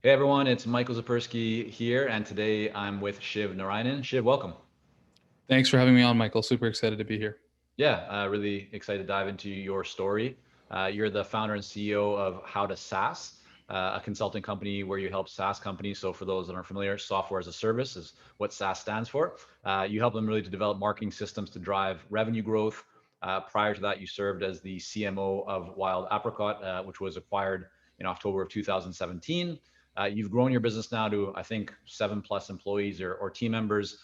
Hey everyone, it's Michael Zapersky here, and today I'm with Shiv Narayanan. Shiv, welcome. Thanks for having me on, Michael. Super excited to be here. Yeah, really excited to dive into your story. You're the founder and CEO of How to SaaS, a consulting company where you help SaaS companies. So for those that aren't familiar, software as a service is what SaaS stands for. You help them really to develop marketing systems to drive revenue growth. Prior to that, you served as the CMO of Wild Apricot, which was acquired in October of 2017. You've grown your business now to, I think, 7+ employees or team members.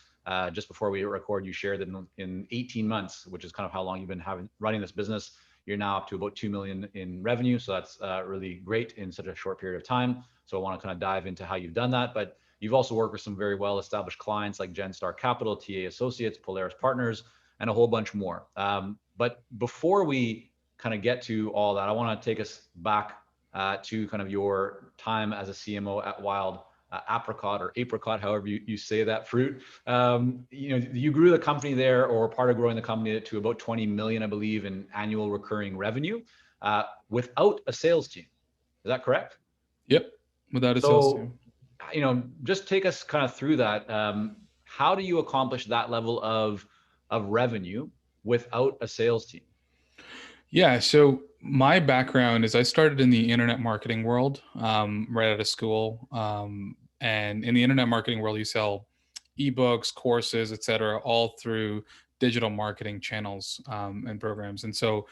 Just before we record, you shared that in 18 months, which is kind of how long you've been running this business, you're now up to about 2 million in revenue. So that's really great in such a short period of time. So I want to kind of dive into how you've done that. But you've also worked with some very well-established clients like Genstar Capital, TA Associates, Polaris Partners, and a whole bunch more. But before we kind of get to all that, I want to take us back to kind of your time as a CMO at Wild Apricot or apricot, however you say that fruit. You grew the company there, or part of growing the company to about 20 million, I believe, in annual recurring revenue, without a sales team. Is that correct? Yep, without a sales So, team. just take us kind of through that. How do you accomplish that level of revenue without a sales team? Yeah, so my background is I started in the internet marketing world right out of school. And in the internet marketing world, you sell ebooks, courses, etc., all through digital marketing channels and programs. And so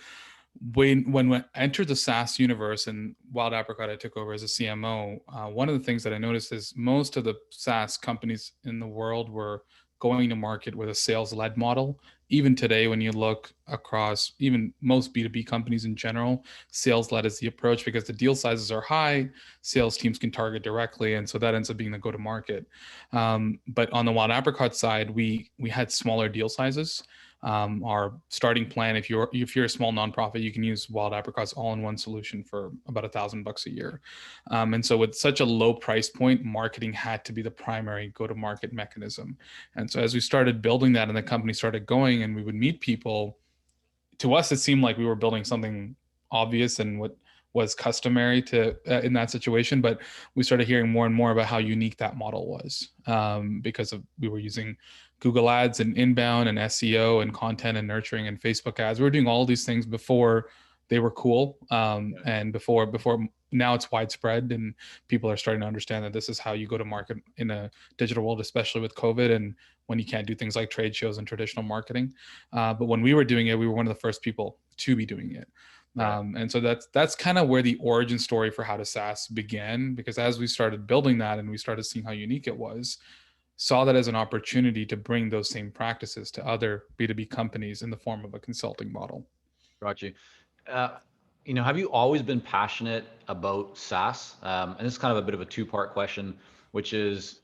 when we entered the SaaS universe and Wild Apricot, I took over as a CMO. One of the things that I noticed is most of the SaaS companies in the world were going to market with a sales-led model. Even today, when you look across even most B2B companies in general, sales-led is the approach because the deal sizes are high, sales teams can target directly, and so that ends up being the go-to-market. But on the Wild Apricot side, we had smaller deal sizes. Our starting plan, if you're a small nonprofit, you can use Wild Apricot's all-in-one solution for about $1,000 a year. And so with such a low price point, marketing had to be the primary go-to-market mechanism. And so as we started building that and the company started going and we would meet people, to us it seemed like we were building something obvious and what was customary to in that situation, but we started hearing more and more about how unique that model was, because we were using Google ads and inbound and SEO and content and nurturing and Facebook ads. We were doing all these things before they were cool, Yeah. and before now it's widespread and people are starting to understand that this is how you go to market in a digital world, especially with COVID and when you can't do things like trade shows and traditional marketing. But when we were doing it, we were one of the first people to be doing it. Right. And so that's kind of where the origin story for How to SaaS began, because as we started building that and we started seeing how unique it was, saw that as an opportunity to bring those same practices to other B2B companies in the form of a consulting model. Got you. Uh, have you always been passionate about SaaS? And this is kind of a bit of a two-part question, which is,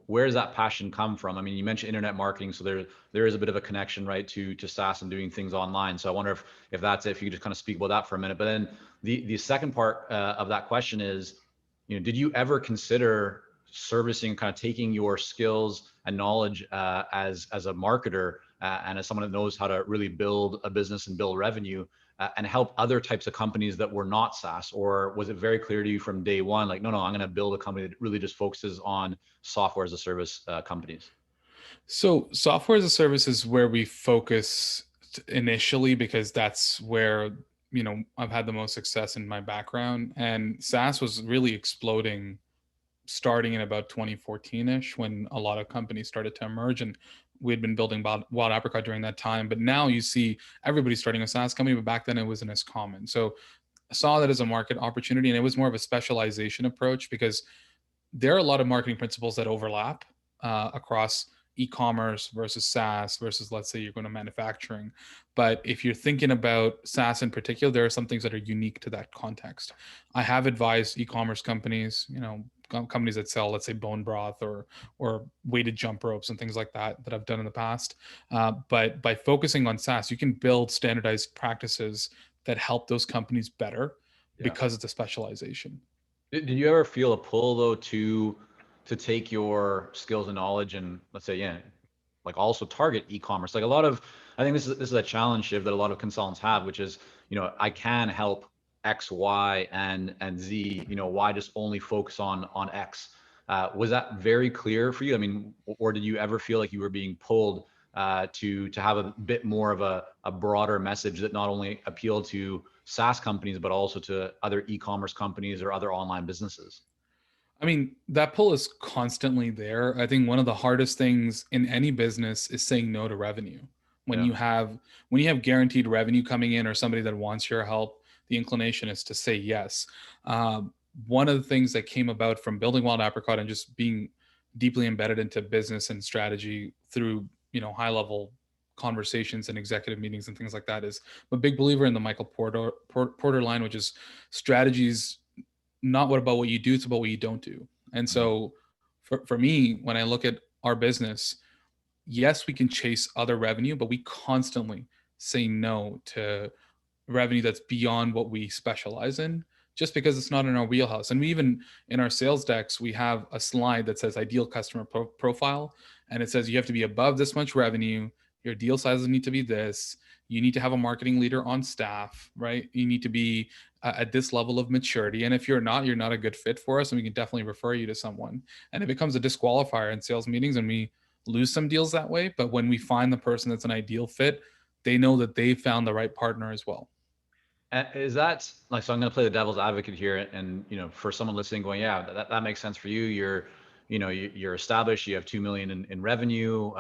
where does that passion come from? I mean, you mentioned internet marketing, so there is a bit of a connection, right, to SaaS and doing things online. So I wonder if that's it, if you could just kind of speak about that for a minute. But then the second part of that question is, did you ever consider servicing, kind of taking your skills and knowledge as a marketer and as someone that knows how to really build a business and build revenue and help other types of companies that were not SaaS? Or was it very clear to you from day one, like, no, I'm going to build a company that really just focuses on software as a service companies? So software as a service is where we focus initially because that's where I've had the most success in my background, and SaaS was really exploding starting in about 2014ish when a lot of companies started to emerge, and we had been building Wild Apricot during that time. But now you see everybody starting a SaaS company, but back then it wasn't as common. So I saw that as a market opportunity, and it was more of a specialization approach because there are a lot of marketing principles that overlap across e-commerce versus SaaS versus, let's say, you're going to manufacturing. But if you're thinking about SaaS in particular, there are some things that are unique to that context. I have advised e-commerce companies, companies that sell, let's say, bone broth or weighted jump ropes and things like that I've done in the past. But by focusing on SaaS, you can build standardized practices that help those companies better Yeah. because of the specialization. Did you ever feel a pull though to take your skills and knowledge and, let's say, yeah, like also target e-commerce? Like a lot of, I think this is a challenge, Shiv, that a lot of consultants have, which is, I can help X, Y, and Z. Why just only focus on X? Was that very clear for you? I mean, or did you ever feel like you were being pulled to have a bit more of a broader message that not only appealed to SaaS companies but also to other e-commerce companies or other online businesses? I mean, that pull is constantly there. I think one of the hardest things in any business is saying no to revenue. When Yeah. you have when you have guaranteed revenue coming in or somebody that wants your help, the inclination is to say yes. One of the things that came about from building Wild Apricot and just being deeply embedded into business and strategy through high level conversations and executive meetings and things like that is I'm a big believer in the Michael Porter line, which is strategies not what about what you do, it's about what you don't do. And Mhm. so for me, when I look at our business, yes, we can chase other revenue, but we constantly say no to revenue that's beyond what we specialize in just because it's not in our wheelhouse. And we even in our sales decks, we have a slide that says ideal customer profile. And it says you have to be above this much revenue. Your deal sizes need to be this. You need to have a marketing leader on staff, right? You need to be at this level of maturity. And if you're not a good fit for us, and we can definitely refer you to someone. And it becomes a disqualifier in sales meetings, and we lose some deals that way. But when we find the person that's an ideal fit, they know that they found the right partner as well. Is that like, so I'm going to play the devil's advocate here, and for someone listening going, yeah, that makes sense for you. You're established, you have 2 million in revenue.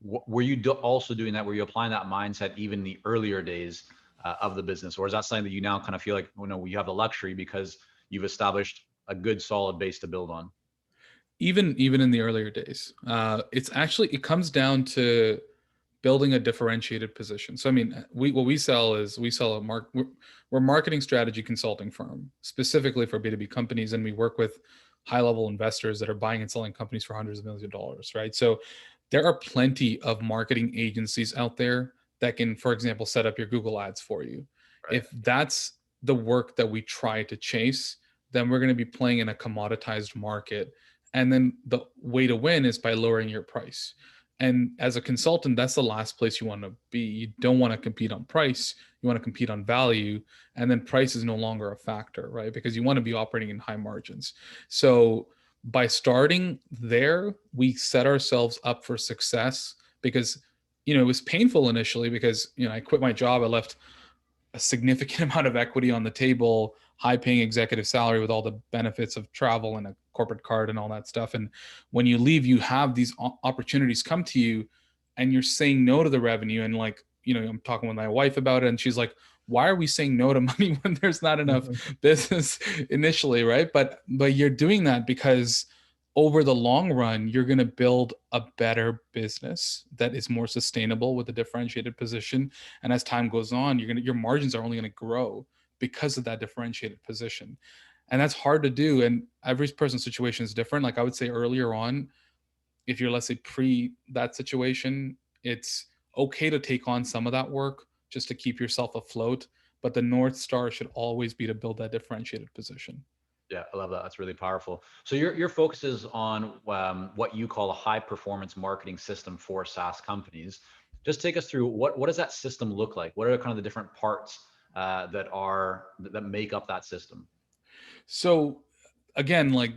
Were you also doing that? Were you applying that mindset even in the earlier days of the business, or is that something that you now kind of feel like, you have the luxury because you've established a good solid base to build on? Even in the earlier days, it comes down to building a differentiated position. So I mean, what we sell is we're a marketing strategy consulting firm specifically for B2B companies, and we work with high level investors that are buying and selling companies for hundreds of millions of dollars, right? So there are plenty of marketing agencies out there that can, for example, set up your Google ads for you. Right. If that's the work that we try to chase, then we're going to be playing in a commoditized market. And then the way to win is by lowering your price. And as a consultant, that's the last place you want to be. You don't want to compete on price. You want to compete on value. And then price is no longer a factor, right? Because you want to be operating in high margins. So by starting there, we set ourselves up for success because, it was painful initially because, I quit my job. I left a significant amount of equity on the table, high paying executive salary with all the benefits of travel and a corporate card and all that stuff. And when you leave, you have these opportunities come to you and you're saying no to the revenue. And like, I'm talking with my wife about it and she's like, why are we saying no to money when there's not enough business initially, right? But you're doing that because over the long run, you're going to build a better business that is more sustainable with a differentiated position. And as time goes on, your margins are only going to grow because of that differentiated position. And that's hard to do. And every person's situation is different. Like I would say earlier on, if you're, let's say, pre that situation, it's okay to take on some of that work just to keep yourself afloat. But the North Star should always be to build that differentiated position. Yeah, I love that. That's really powerful. So your focus is on what you call a high performance marketing system for SaaS companies. Just take us through what does that system look like? What are kind of the different parts that make up that system? So again, like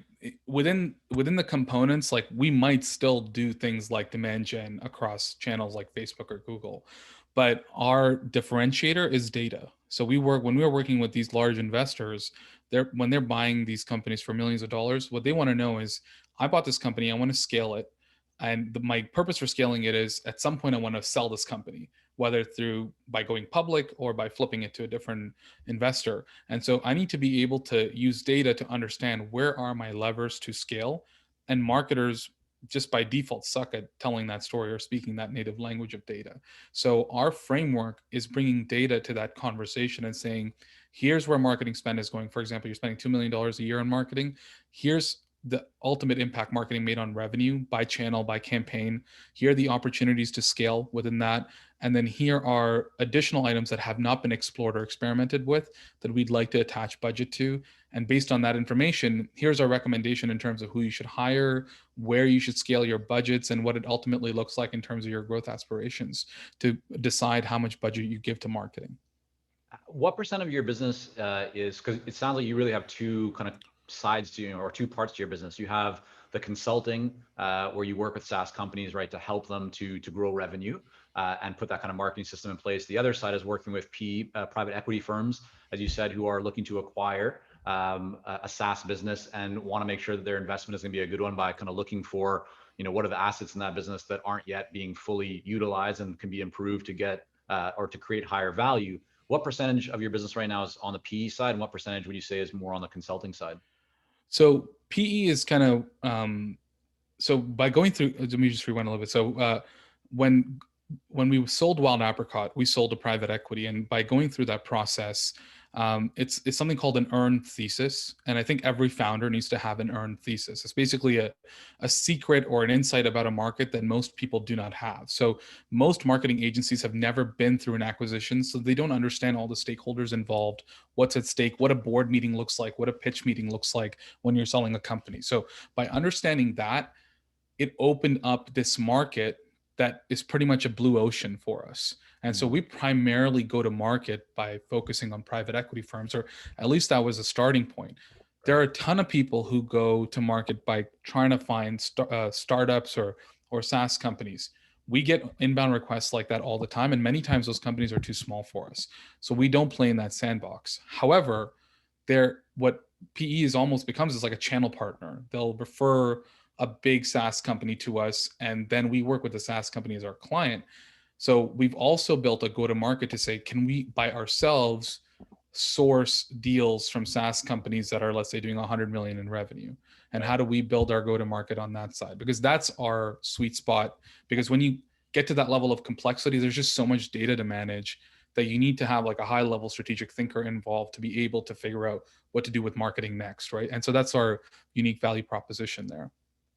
within the components, like we might still do things like demand gen across channels like Facebook or Google, but our differentiator is data. So when we were working with these large investors, when they're buying these companies for millions of dollars, what they want to know is, I bought this company, I want to scale it, and my purpose for scaling it is at some point I want to sell this company, whether through by going public or by flipping it to a different investor. And so I need to be able to use data to understand where are my levers to scale. And marketers just by default suck at telling that story or speaking that native language of data. So our framework is bringing data to that conversation and saying, here's where marketing spend is going. For example, you're spending $2 million a year on marketing. Here's the ultimate impact marketing made on revenue by channel, by campaign. Here are the opportunities to scale within that. And then here are additional items that have not been explored or experimented with that we'd like to attach budget to. And based on that information, here's our recommendation in terms of who you should hire, where you should scale your budgets, and what it ultimately looks like in terms of your growth aspirations to decide how much budget you give to marketing. What percent of your business is, because it sounds like you really have two kind of sides to, or two parts to your business. You have the consulting, where you work with SaaS companies, right, to help them to grow revenue and put that kind of marketing system in place. The other side is working with private equity firms, as you said, who are looking to acquire a SaaS business and want to make sure that their investment is going to be a good one by kind of looking for, what are the assets in that business that aren't yet being fully utilized and can be improved to get or to create higher value. What percentage of your business right now is on the PE side, and what percentage would you say is more on the consulting side? So PE is kind of so by going through, let me just rewind a little bit. So when when we sold Wild Apricot, we sold to private equity, and by going through that process, it's something called an earned thesis, and I think every founder needs to have an earned thesis. It's basically a secret or an insight about a market that most people do not have. So most marketing agencies have never been through an acquisition, so they don't understand all the stakeholders involved, what's at stake, what a board meeting looks like, what a pitch meeting looks like when you're selling a company. So by understanding that, it opened up this market that is pretty much a blue ocean for us. And so we primarily go to market by focusing on private equity firms, or at least that was a starting point. There are a ton of people who go to market by trying to find startups or SaaS companies. We get inbound requests like that all the time, and many times those companies are too small for us. So we don't play in that sandbox. However, what PE is almost becomes is like a channel partner. They'll refer a big SaaS company to us, and then we work with the SaaS company as our client. So we've also built a go-to-market to say, can we by ourselves source deals from SaaS companies that are, let's say, doing 100 million in revenue? And how do we build our go-to-market on that side? Because that's our sweet spot. Because when you get to that level of complexity, there's just so much data to manage that you need to have like a high level strategic thinker involved to be able to figure out what to do with marketing next, right? And so that's our unique value proposition there.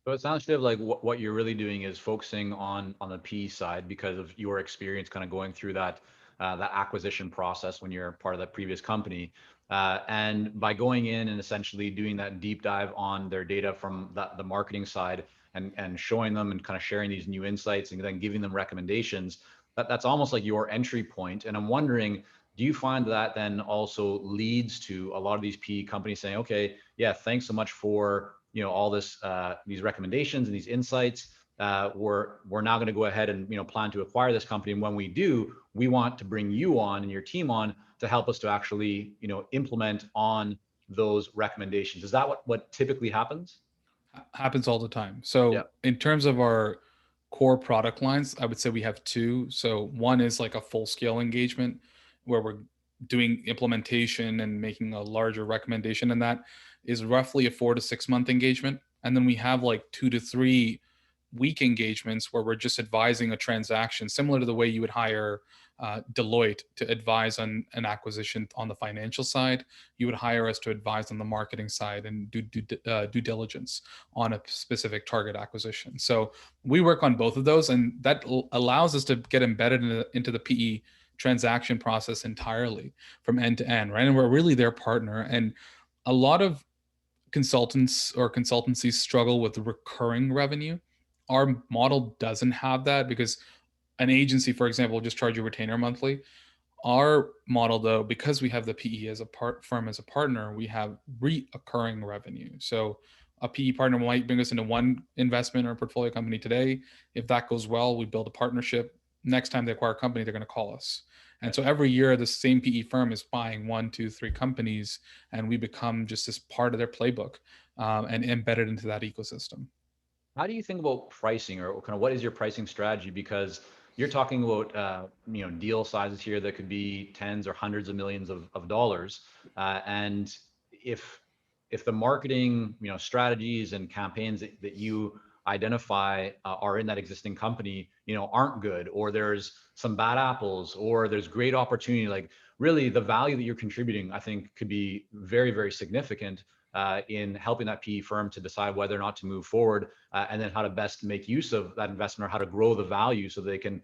So it sounds, Shiv, like what you're really doing is focusing on the P side because of your experience kind of going through that acquisition process when you're part of that previous company. And by going in and essentially doing that deep dive on their data from the marketing side and showing them and kind of sharing these new insights and then giving them recommendations, that's almost like your entry point. And I'm wondering, do you find that then also leads to a lot of these PE companies saying, okay, yeah, thanks so much for all this these recommendations and these insights. We're now going to go ahead and plan to acquire this company, and when we do, we want to bring you on and your team on to help us to actually implement on those recommendations. Is that what typically happens? Happens all the time. Yeah. So in terms of our core product lines, I would say we have two. So one is like a full scale engagement where we're doing implementation and making a larger recommendation, and that is roughly a 4 to 6 month engagement. And then we have like 2 to 3 week engagements where we're just advising a transaction, similar to the way you would hire Deloitte to advise on an acquisition on the financial side. You would hire us to advise on the marketing side and do due diligence on a specific target acquisition. So we work on both of those, and that allows us to get embedded into the PE transaction process entirely from end to end, right? And we're really their partner. And a lot of consultants or consultancies struggle with recurring revenue. Our model doesn't have that because an agency, for example, will just charge you a retainer monthly. Our model, though, because we have the PE as a firm as a partner, we have reoccurring revenue. So a PE partner might bring us into one investment or portfolio company today. If that goes well, we build a partnership. Next time they acquire a company, they're going to call us. And so every year, the same PE firm is buying 1, 2, 3 companies, and we become just this part of their playbook and embedded into that ecosystem. How do you think about pricing, or kind of what is your pricing strategy? Because you're talking about deal sizes here that could be tens or hundreds of millions of dollars, and if the marketing strategies and campaigns that you identify are in that existing company aren't good, or there's some bad apples, or there's great opportunity, like really the value that you're contributing, I think, could be very, very significant in helping that PE firm to decide whether or not to move forward, and then how to best make use of that investment, or how to grow the value so they can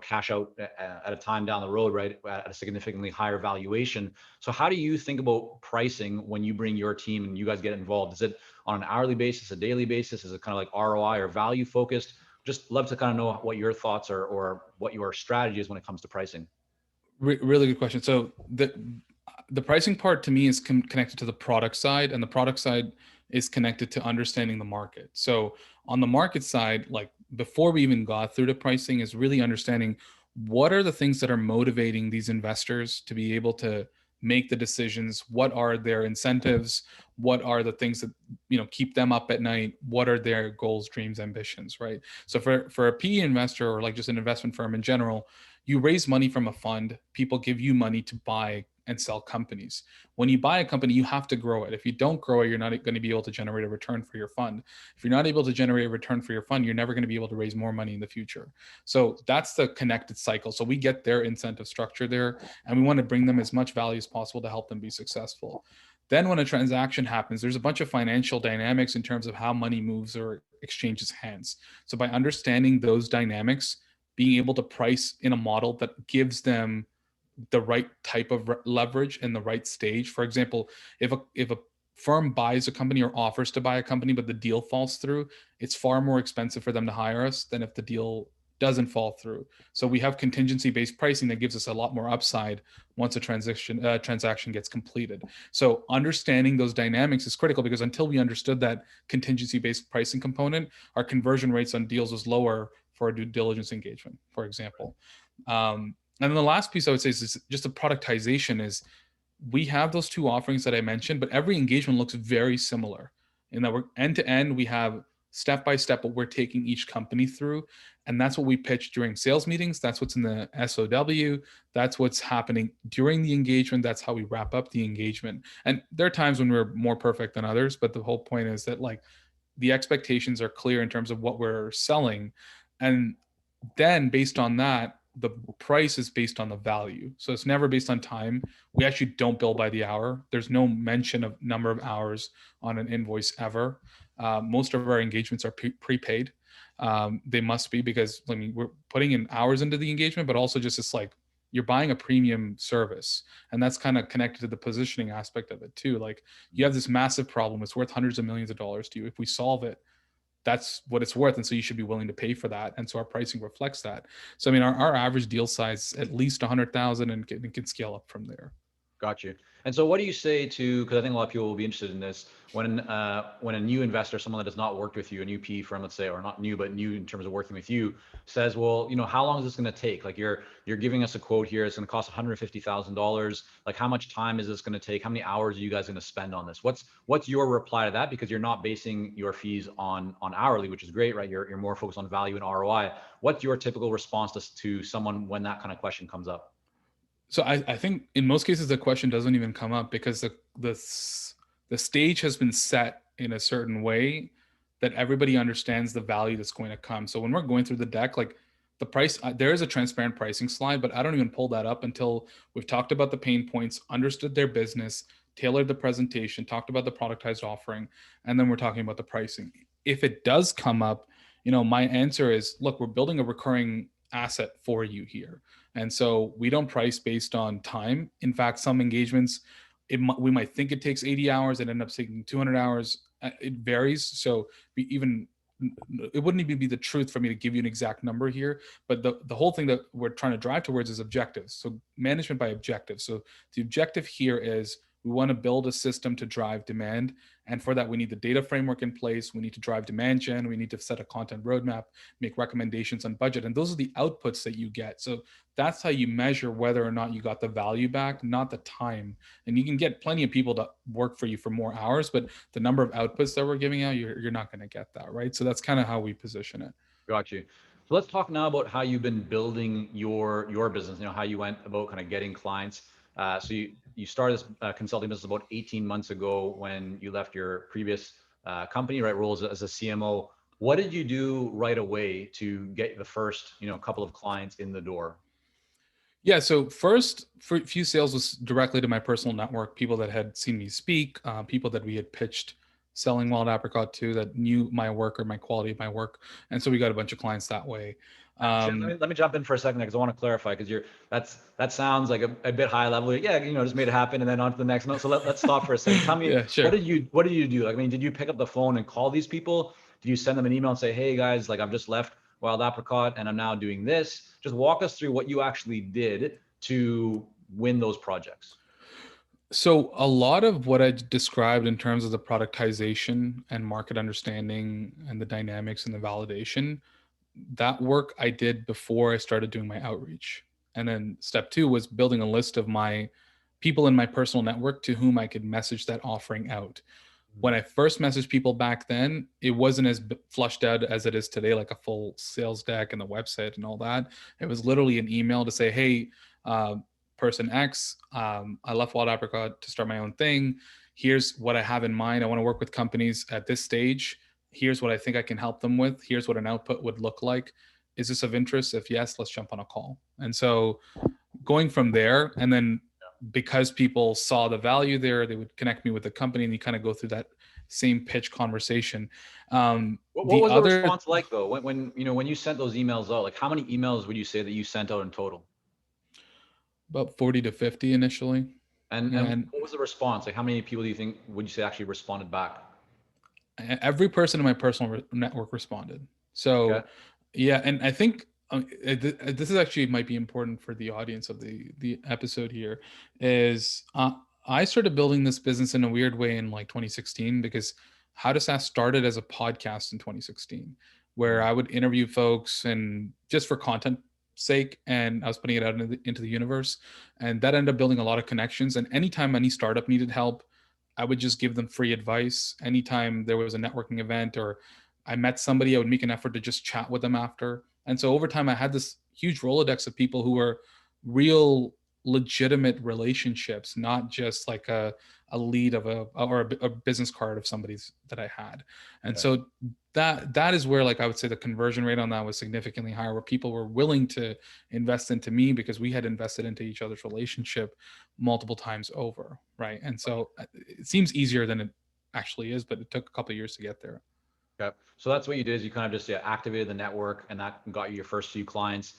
cash out at a time down the road, right, at a significantly higher valuation. So how do you think about pricing when you bring your team and you guys get involved? Is it on an hourly basis, a daily basis? Is it kind of like ROI or value focused? Just love to kind of know what your thoughts are, or what your strategy is when it comes to pricing. Really good question. So the pricing part to me is connected to the product side, and the product side is connected to understanding the market. So on the market side, like before we even got through to pricing, is really understanding what are the things that are motivating these investors to be able to make the decisions. What are their incentives? What are the things that keep them up at night? What are their goals, dreams, ambitions, right? So for a PE investor, or like just an investment firm in general, you raise money from a fund. People give you money to buy and sell companies. When you buy a company, you have to grow it. If you don't grow it, you're not going to be able to generate a return for your fund. If you're not able to generate a return for your fund, you're never going to be able to raise more money in the future. So that's the connected cycle. So we get their incentive structure there, and we want to bring them as much value as possible to help them be successful. Then when a transaction happens, there's a bunch of financial dynamics in terms of how money moves or exchanges hands. So by understanding those dynamics, being able to price in a model that gives them the right type of leverage in the right stage. For example, if a firm buys a company or offers to buy a company, but the deal falls through, it's far more expensive for them to hire us than if the deal doesn't fall through. So we have contingency-based pricing that gives us a lot more upside once a transaction gets completed. So understanding those dynamics is critical, because until we understood that contingency-based pricing component, our conversion rates on deals was lower for a due diligence engagement, for example. And then the last piece I would say is just the productization. Is we have those two offerings that I mentioned, but every engagement looks very similar in that we're end to end. We have step by step what we're taking each company through, and that's what we pitch during sales meetings. That's what's in the SOW. That's what's happening during the engagement. That's how we wrap up the engagement. And there are times when we're more perfect than others, but the whole point is that like the expectations are clear in terms of what we're selling, and then based on that, the price is based on the value. So it's never based on time. We actually don't bill by the hour. There's no mention of number of hours on an invoice ever. Most of our engagements are prepaid. They must be, because I mean, we're putting in hours into the engagement, but also just it's like you're buying a premium service, and that's kind of connected to the positioning aspect of it too. Like you have this massive problem. It's worth hundreds of millions of dollars to you. If we solve it, that's what it's worth. And so you should be willing to pay for that. And so our pricing reflects that. So, I mean, our average deal size, at least 100,000, and can scale up from there. Got you. And so what do you say to, because I think a lot of people will be interested in this, when a new investor, someone that has not worked with you, a new PE firm, let's say, or not new, but new in terms of working with you, says, well, how long is this going to take? Like you're giving us a quote here, it's going to cost $150,000. Like how much time is this going to take? How many hours are you guys going to spend on this? What's your reply to that? Because you're not basing your fees on hourly, which is great, right? You're more focused on value and ROI. What's your typical response to someone when that kind of question comes up? So I think in most cases the question doesn't even come up, because the stage has been set in a certain way that everybody understands the value that's going to come. So when we're going through the deck, like the price, there is a transparent pricing slide, but I don't even pull that up until we've talked about the pain points, understood their business, tailored the presentation, talked about the productized offering, and then we're talking about the pricing. If it does come up, my answer is, look, we're building a recurring asset for you here. And so we don't price based on time. In fact, some engagements, we might think it takes 80 hours and end up taking 200 hours. It varies. So it wouldn't even be the truth for me to give you an exact number here, but the whole thing that we're trying to drive towards is objectives. So management by objectives. So the objective here is we want to build a system to drive demand. And for that, we need the data framework in place. We need to drive demand gen. We need to set a content roadmap, make recommendations on budget. And those are the outputs that you get. So that's how you measure whether or not you got the value back, not the time. And you can get plenty of people to work for you for more hours, but the number of outputs that we're giving out, you're not going to get that, right? So that's kind of how we position it. Got you. So let's talk now about how you've been building your business, how you went about kind of getting clients. So you started this consulting business about 18 months ago when you left your previous company, right, role as a CMO. What did you do right away to get the first, couple of clients in the door? Yeah, so first few sales was directly to my personal network, people that had seen me speak, people that we had pitched selling Wild Apricot to, that knew my work or my quality of my work. And so we got a bunch of clients that way. Let me jump in for a second because I want to clarify, because that sounds like a bit high level. Yeah, just made it happen and then on to the next note. So let's stop for a second. Tell me, yeah, sure. what did you do? Like, I mean, did you pick up the phone and call these people? Did you send them an email and say, hey guys, like I've just left Wild Apricot and I'm now doing this? Just walk us through what you actually did to win those projects? So a lot of what I described in terms of the productization and market understanding and the dynamics and the validation, that work I did before I started doing my outreach. And then step two was building a list of my people in my personal network to whom I could message that offering out. When I first messaged people back then, it wasn't as flushed out as it is today, like a full sales deck and the website and all that. It was literally an email to say, hey, uh, person X, I left Wild Apricot to start my own thing. Here's what I have in mind. I want to work with companies at this stage. Here's what I think I can help them with. Here's what an output would look like. Is this of interest? If yes, let's jump on a call. And so going from there, and then because people saw the value there, they would connect me with the company, and you kind of go through that same pitch conversation. What was the response like though? When you sent those emails out, like how many emails would you say that you sent out in total? About 40 to 50 initially. And what was the response? Like how many people do you think would you say actually responded back? Every person in my personal network responded. So Okay. yeah, and I think this is actually might be important for the audience of the episode here is I started building this business in a weird way in like 2016 because How to SaaS started as a podcast in 2016 where I would interview folks and just for content sake, and I was putting it out into the universe, and that ended up building a lot of connections. And anytime any startup needed help, I would just give them free advice. Anytime there was a networking event or I met somebody, I would make an effort to just chat with them after. And so over time, I had this huge Rolodex of people who were real, legitimate relationships, not just like a lead of a business card of somebody's that I had. And so that is where, like, I would say the conversion rate on that was significantly higher, where people were willing to invest into me because we had invested into each other's relationship multiple times over, right? And so it seems easier than it actually is, but it took a couple of years to get there. Okay. So that's what you did is you kind of just activated the network and that got you your first few clients.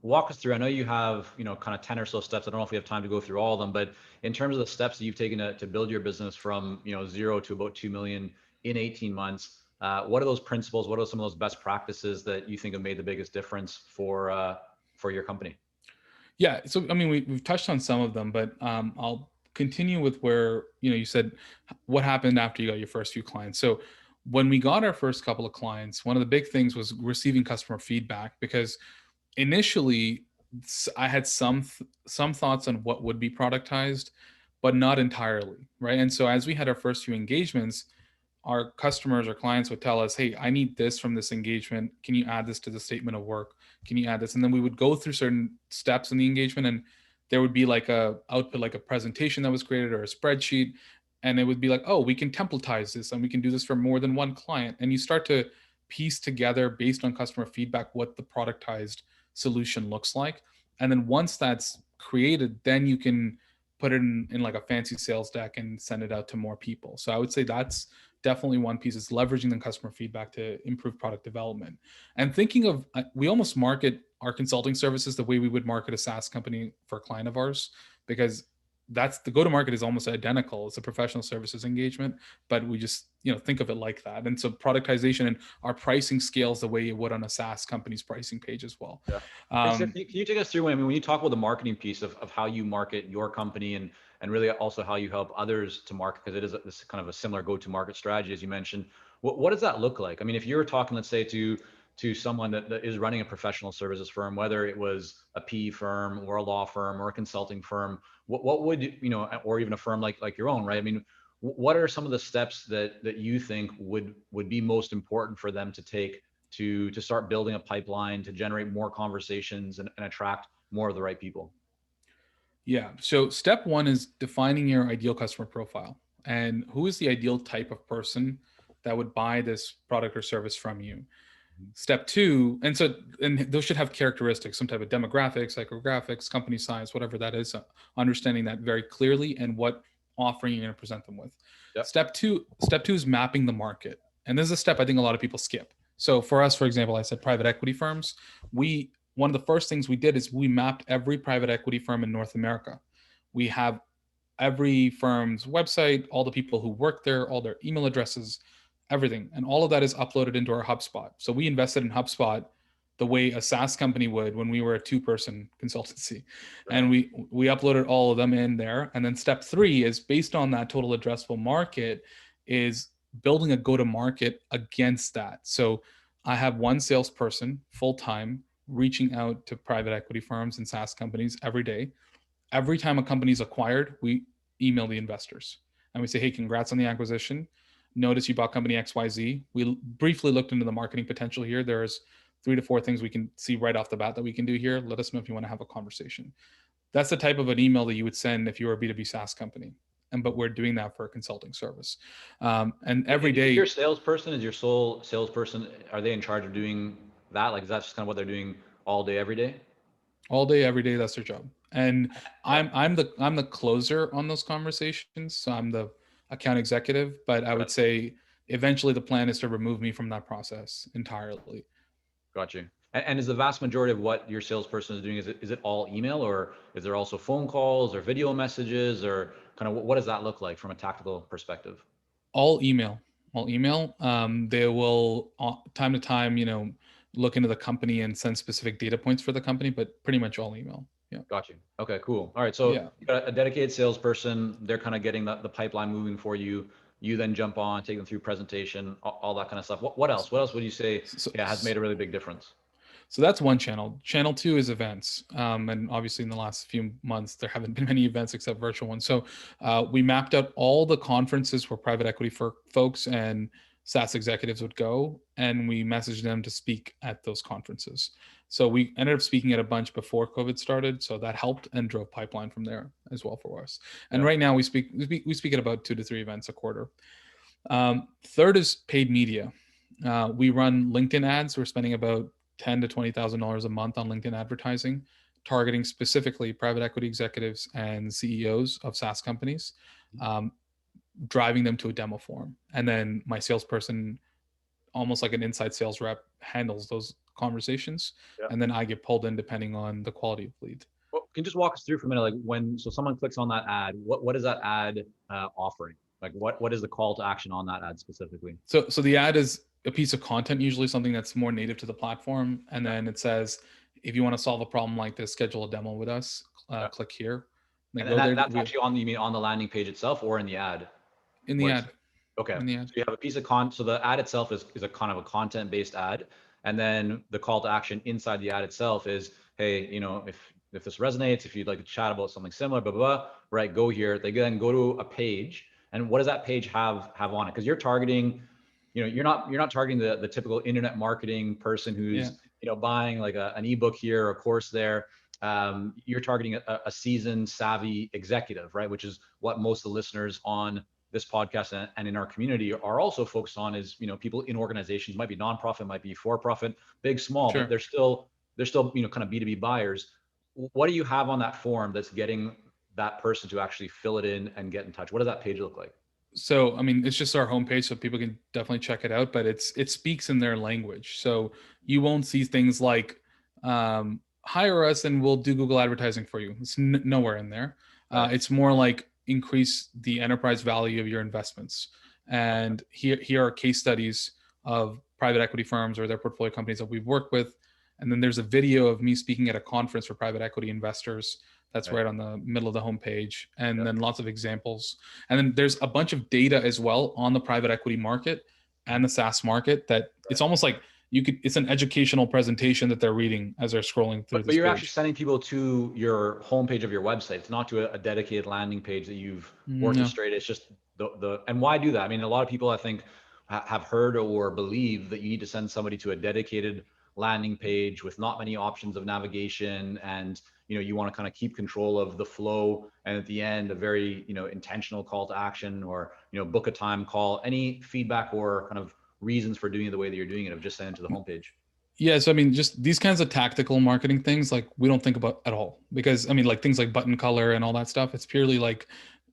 Walk us through, I know you have, kind of 10 or so steps. I don't know if we have time to go through all of them, but in terms of the steps that you've taken to build your business from, 0 to about 2 million in 18 months, what are those principles? What are some of those best practices that you think have made the biggest difference for your company? Yeah. So, I mean, we've touched on some of them, but I'll continue with where, you said what happened after you got your first few clients. So when we got our first couple of clients, one of the big things was receiving customer feedback, because initially I had some thoughts on what would be productized, but not entirely, right? And so as we had our first few engagements, our customers or clients would tell us, hey, I need this from this engagement. Can you add this to the statement of work? Can you add this? And then we would go through certain steps in the engagement, and there would be like a output, like a presentation that was created or a spreadsheet. And it would be like, oh, we can templatize this and we can do this for more than one client. And you start to piece together based on customer feedback what the productized solution looks like. And then once that's created, then you can put it in like a fancy sales deck and send it out to more people. So I would say that's definitely one piece, is leveraging the customer feedback to improve product development. And thinking of, we almost market our consulting services the way we would market a SaaS company for a client of ours, because that's the go-to-market is almost identical. It's a professional services engagement, but we just, think of it like that. And so productization and our pricing scales the way you would on a SaaS company's pricing page as well. Yeah. Can you take us through, when you talk about the marketing piece of how you market your company and really also how you help others to market, because it is this kind of a similar go-to-market strategy, as you mentioned, what does that look like? I mean, if you're talking, let's say to someone that is running a professional services firm, whether it was a PE firm or a law firm or a consulting firm, what would, or even a firm like your own, right? I mean, what are some of the steps that you think would be most important for them to take to start building a pipeline, to generate more conversations and attract more of the right people? Yeah. So step one is defining your ideal customer profile, and who is the ideal type of person that would buy this product or service from you. Step two, and those should have characteristics, some type of demographics, psychographics, company size, whatever that is, understanding that very clearly and what offering you're going to present them with. Yep. Step two is mapping the market. And this is a step I think a lot of people skip. So for us, for example, I said private equity firms. One of the first things we did is we mapped every private equity firm in North America. We have every firm's website, all the people who work there, all their email addresses, everything. And all of that is uploaded into our HubSpot. So we invested in HubSpot the way a SaaS company would when we were a 2-person consultancy. Right. And we uploaded all of them in there. And then step 3 is based on that total addressable market is building a go-to-market against that. So I have one salesperson full-time reaching out to private equity firms and SaaS companies every day. Every time a company is acquired, we email the investors and we say, hey, congrats on the acquisition. Notice you bought company XYZ. We briefly looked into the marketing potential here. There's 3 to 4 things we can see right off the bat that we can do here. Let us know if you want to have a conversation. That's the type of an email that you would send if you were a B2B SaaS company. But we're doing that for a consulting service. And every day. Your salesperson is your sole salesperson. Are they in charge of doing that? Like, is that just kind of what they're doing all day, every day? All day, every day, that's their job. And Yeah. I'm the closer on those conversations. So I'm the account executive, but I would say eventually the plan is to remove me from that process entirely. Got you. And is the vast majority of what your salesperson is doing, is it all email, or is there also phone calls or video messages, or kind of what does that look like from a tactical perspective? All email. They will time to time, look into the company and send specific data points for the company, but pretty much all email. Yeah. Got you. Okay, cool. All right. So Yeah. you got a dedicated salesperson. They're kind of getting the pipeline moving for you. You then jump on, take them through presentation, all that kind of stuff. What else? What else would you say has made a really big difference? So that's one channel. Channel 2 is events. And obviously in the last few months, there haven't been many events except virtual ones. So we mapped out all the conferences where private equity folks and SaaS executives would go, and we messaged them to speak at those conferences. So we ended up speaking at a bunch before COVID started. So that helped and drove pipeline from there as well for us. And right now we speak at about 2 to 3 events a quarter. Third is paid media. We run LinkedIn ads. We're spending about $10,000 to $20,000 a month on LinkedIn advertising, targeting specifically private equity executives and CEOs of SaaS companies, driving them to a demo forum. And then my salesperson, almost like an inside sales rep, handles those conversations. Yeah. And then I get pulled in depending on the quality of lead. Well, can you just walk us through for a minute, like so someone clicks on that ad, what is that ad offering? Like what is the call to action on that ad specifically? So the ad is a piece of content, usually something that's more native to the platform. And then it says, if you want to solve a problem like this, schedule a demo with us, click here. And that's actually on the landing page itself or in the ad? In the ad. Okay. So you have a piece of content. So the ad itself is a kind of a content-based ad. And then the call to action inside the ad itself is, hey, if this resonates, if you'd like to chat about something similar, blah, blah, blah, right, go here. They then go to a page. And what does that page have on it? Because you're targeting, you're not targeting the typical internet marketing person who's buying like an ebook here or a course there. You're targeting a seasoned, savvy executive, right? Which is what most of the listeners on this podcast and in our community are also focused on. Is people in organizations, might be nonprofit, might be for-profit, big, small, sure, but they're still kind of B2B buyers. What do you have on that form that's getting that person to actually fill it in and get in touch? What does that page look like? So, I mean, it's just our homepage, so people can definitely check it out, but it speaks in their language. So you won't see things like, hire us and we'll do Google advertising for you. It's nowhere in there. Right. It's more like increase the enterprise value of your investments. And here are case studies of private equity firms or their portfolio companies that we've worked with. And then there's a video of me speaking at a conference for private equity investors. That's right on the middle of the homepage. And then lots of examples. And then there's a bunch of data as well on the private equity market and the SaaS market that it's almost like it's an educational presentation that they're reading as they're scrolling through. But you're actually sending people to your homepage of your website. It's not to a dedicated landing page that you've orchestrated. It's just and why do that? I mean, a lot of people I think have heard or believe that you need to send somebody to a dedicated landing page with not many options of navigation, and you want to kind of keep control of the flow, and at the end a very intentional call to action, or book a time call. Any feedback or kind of reasons for doing it the way that you're doing it, of just sending to the homepage? Yeah, so I mean, just these kinds of tactical marketing things, like we don't think about at all, because I mean, like things like button color and all that stuff, it's purely like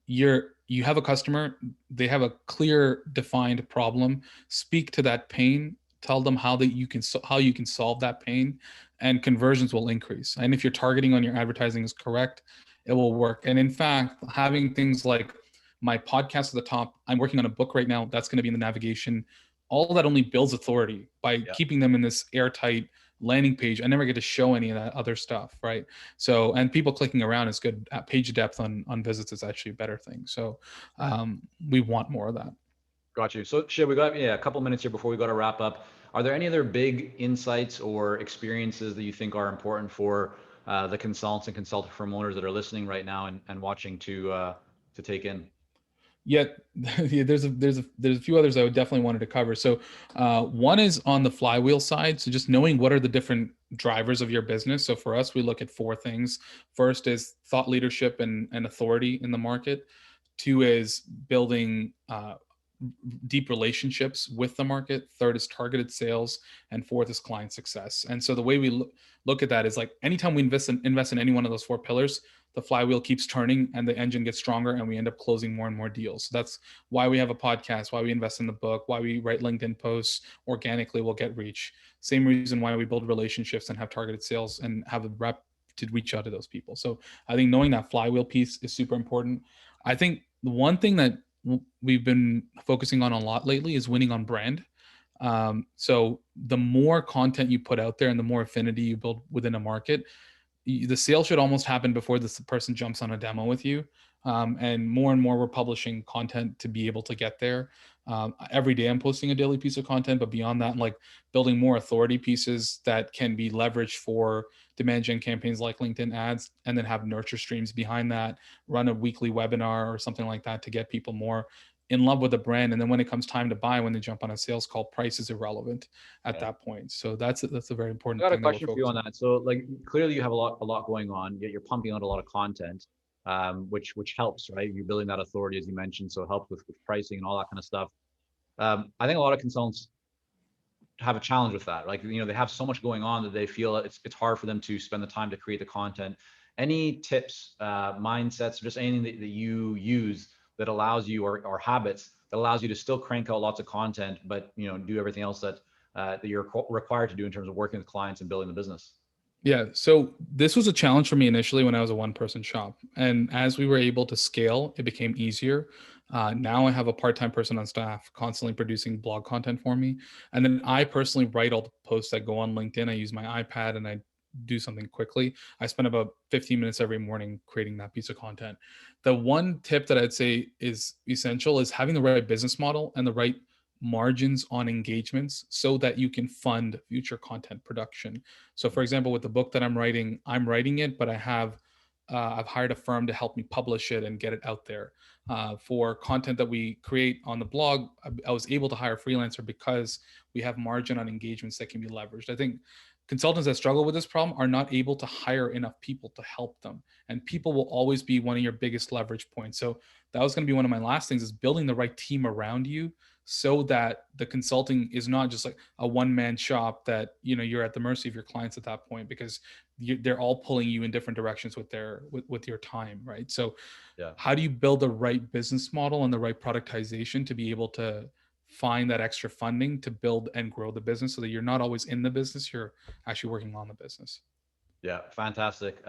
you have a customer, they have a clear defined problem, speak to that pain, tell them how you can solve that pain, and conversions will increase. And if your targeting on your advertising is correct, it will work. And in fact, having things like my podcast at the top, I'm working on a book right now, that's going to be in the navigation. All that only builds authority by keeping them in this airtight landing page, I never get to show any of that other stuff, right? So, and people clicking around is good. Page depth on visits is actually a better thing. So we want more of that. Got you. So Shiv, we got a couple minutes here before we got to wrap up. Are there any other big insights or experiences that you think are important for the consultants and consultant firm owners that are listening right now and watching to take in? Yeah, yeah, there's a few others I would definitely wanted to cover. So one is on the flywheel side. So just knowing what are the different drivers of your business. So for us, we look at four things. First is thought leadership and authority in the market. Two is building deep relationships with the market. Third is targeted sales, and fourth is client success. And so the way we look at that is like anytime we invest in any one of those four pillars, the flywheel keeps turning and the engine gets stronger, and we end up closing more and more deals. So that's why we have a podcast, why we invest in the book, why we write LinkedIn posts organically. We'll get reach. Same reason why we build relationships and have targeted sales and have a rep to reach out to those people. So I think knowing that flywheel piece is super important. I think the one thing that we've been focusing on a lot lately is winning on brand. So the more content you put out there and the more affinity you build within a market, the sale should almost happen before this person jumps on a demo with you. And more we're publishing content to be able to get there. Every day I'm posting a daily piece of content, but beyond that, like building more authority pieces that can be leveraged for demand gen campaigns like LinkedIn ads, and then have nurture streams behind that, run a weekly webinar or something like that to get people more in love with the brand. And then when it comes time to buy, when they jump on a sales call, price is irrelevant at Yeah. that point. So that's a very I important got a thing that we're question for you on focusing on. that. So like clearly you have a lot going on, yet you're pumping out a lot of content, which helps, right? You're building that authority as you mentioned, so it helps with pricing and all that kind of stuff. I think a lot of consultants have a challenge with that. Like, they have so much going on that they feel it's hard for them to spend the time to create the content. Any tips, mindsets, or just anything that you use that allows you, or habits that allows you to still crank out lots of content, but do everything else that you're required to do in terms of working with clients and building the business? Yeah. So this was a challenge for me initially when I was a one-person shop. And as we were able to scale, it became easier. Now I have a part-time person on staff constantly producing blog content for me. And then I personally write all the posts that go on LinkedIn. I use my iPad and I do something quickly. I spend about 15 minutes every morning creating that piece of content. The one tip that I'd say is essential is having the right business model and the right margins on engagements so that you can fund future content production. So, for example, with the book that I'm writing it, but I've hired a firm to help me publish it and get it out there. For content that we create on the blog, I was able to hire a freelancer because we have margin on engagements that can be leveraged. I think consultants that struggle with this problem are not able to hire enough people to help them, and people will always be one of your biggest leverage points. So that was going to be one of my last things, is building the right team around you so that the consulting is not just like a one-man shop that you're at the mercy of your clients at that point, because they're all pulling you in different directions with your time, right? So Yeah. how do you build the right business model and the right productization to be able to find that extra funding to build and grow the business so that you're not always in the business, you're actually working on the business? Yeah, fantastic.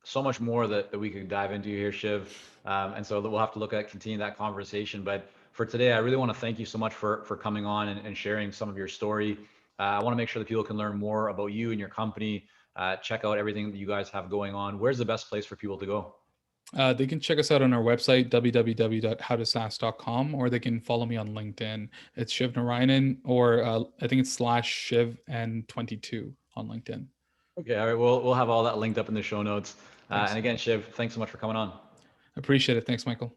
So much more that we could dive into here, Shiv. And so we'll have to continue that conversation. But for today, I really want to thank you so much for coming on and sharing some of your story. I want to make sure that people can learn more about you and your company. Check out everything that you guys have going on. Where's the best place for people to go? They can check us out on our website, www.howtosaas.com, or they can follow me on LinkedIn. It's Shiv Narayanan, or I think it's slash Shiv and 22 on LinkedIn. Okay, all right. We'll have all that linked up in the show notes. And Thanks. again, Shiv, thanks so much for coming on. Appreciate it. Thanks, Michael.